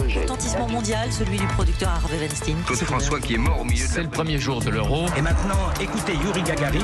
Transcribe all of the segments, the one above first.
Retentissement mondial, celui du producteur Harvey Weinstein. Claude François qui est mort au milieu de C'est le premier jour de l'Euro. Et maintenant, écoutez Yuri Gagarin.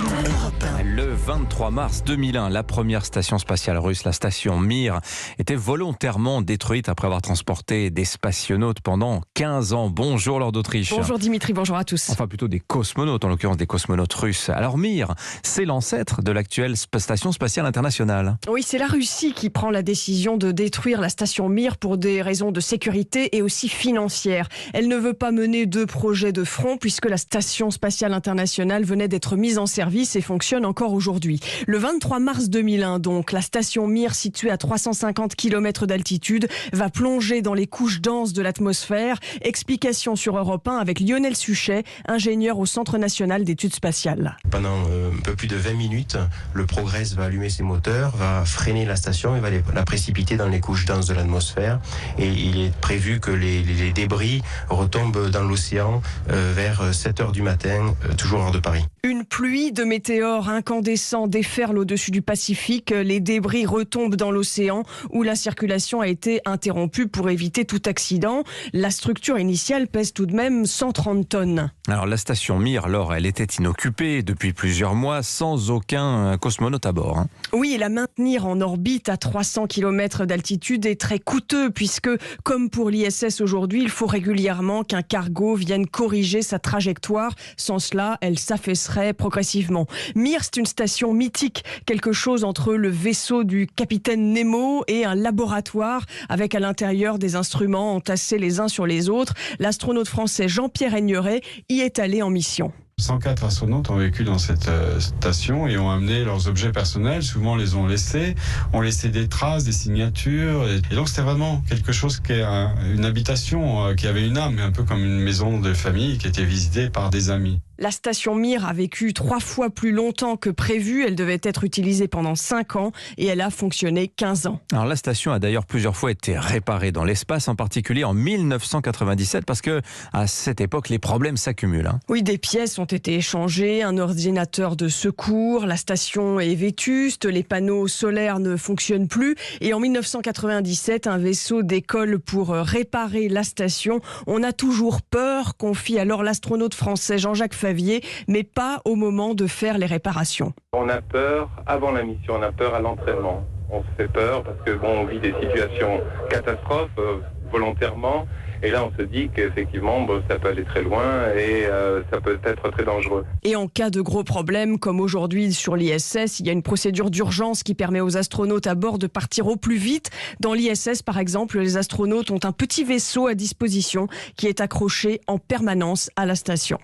Le 23 mars 2001, la première station spatiale russe, la station Mir, était volontairement détruite après avoir transporté des spationautes pendant 15 ans. Bonjour Laure d'Autriche. Bonjour Dimitri, bonjour à tous. Enfin plutôt des cosmonautes, en l'occurrence des cosmonautes russes. Alors Mir, c'est l'ancêtre de l'actuelle station spatiale internationale. Oui, c'est la Russie qui prend la décision de détruire la station Mir pour des raisons de sécurité et aussi financières. Elle ne veut pas mener deux projets de front puisque la station spatiale internationale venait d'être mise en service et fonctionne encore aujourd'hui. Le 23 mars 2001, donc, la station Mir, située à 350 km d'altitude, va plonger dans les couches denses de l'atmosphère. Explication sur Europe 1 avec Lionel Suchet, ingénieur au Centre national d'études spatiales. Pendant un peu plus de 20 minutes, le Progress va allumer ses moteurs, va freiner la station et va la précipiter dans les couches denses de l'atmosphère. Et il est prévu que les débris retombent dans l'océan vers 7 h du matin, toujours hors de Paris. Une pluie de météores incandescents déferle au-dessus du Pacifique. Les débris retombent dans l'océan où la circulation a été interrompue pour éviter tout accident. La structure initiale pèse tout de même 130 tonnes. Alors la station Mir, Laure, elle était inoccupée depuis plusieurs mois sans aucun cosmonaute à bord. Oui, et la maintenir en orbite à 300 km d'altitude est très coûteux puisque, comme pour l'ISS aujourd'hui, il faut régulièrement qu'un cargo vienne corriger sa trajectoire. Sans cela, elle s'affaisserait progressivement. Mir, c'est une station mythique, quelque chose entre le vaisseau du capitaine Nemo et un laboratoire avec à l'intérieur des instruments entassés les uns sur les autres. L'astronaute français Jean-Pierre Aigneret y est allé en mission. 104 astronautes ont vécu dans cette station et ont amené leurs objets personnels. Souvent, les ont laissé des traces, des signatures. Et donc, c'était vraiment quelque chose qui est une habitation qui avait une âme, un peu comme une maison de famille qui était visitée par des amis. La station Mir a vécu 3 fois plus longtemps que prévu. Elle devait être utilisée pendant 5 ans et elle a fonctionné 15 ans. Alors la station a d'ailleurs plusieurs fois été réparée dans l'espace, en particulier en 1997, parce que à cette époque, les problèmes s'accumulent. Oui, des pièces ont été échangées, un ordinateur de secours, la station est vétuste, les panneaux solaires ne fonctionnent plus. Et en 1997, un vaisseau décolle pour réparer la station. On a toujours peur, confie alors l'astronaute français Jean-Jacques Favier, mais pas au moment de faire les réparations. On a peur avant la mission, on a peur à l'entraînement. On se fait peur parce que on vit des situations catastrophes volontairement. Et là, on se dit qu'effectivement, ça peut aller très loin et ça peut être très dangereux. Et en cas de gros problèmes, comme aujourd'hui sur l'ISS, il y a une procédure d'urgence qui permet aux astronautes à bord de partir au plus vite. Dans l'ISS, par exemple, les astronautes ont un petit vaisseau à disposition qui est accroché en permanence à la station.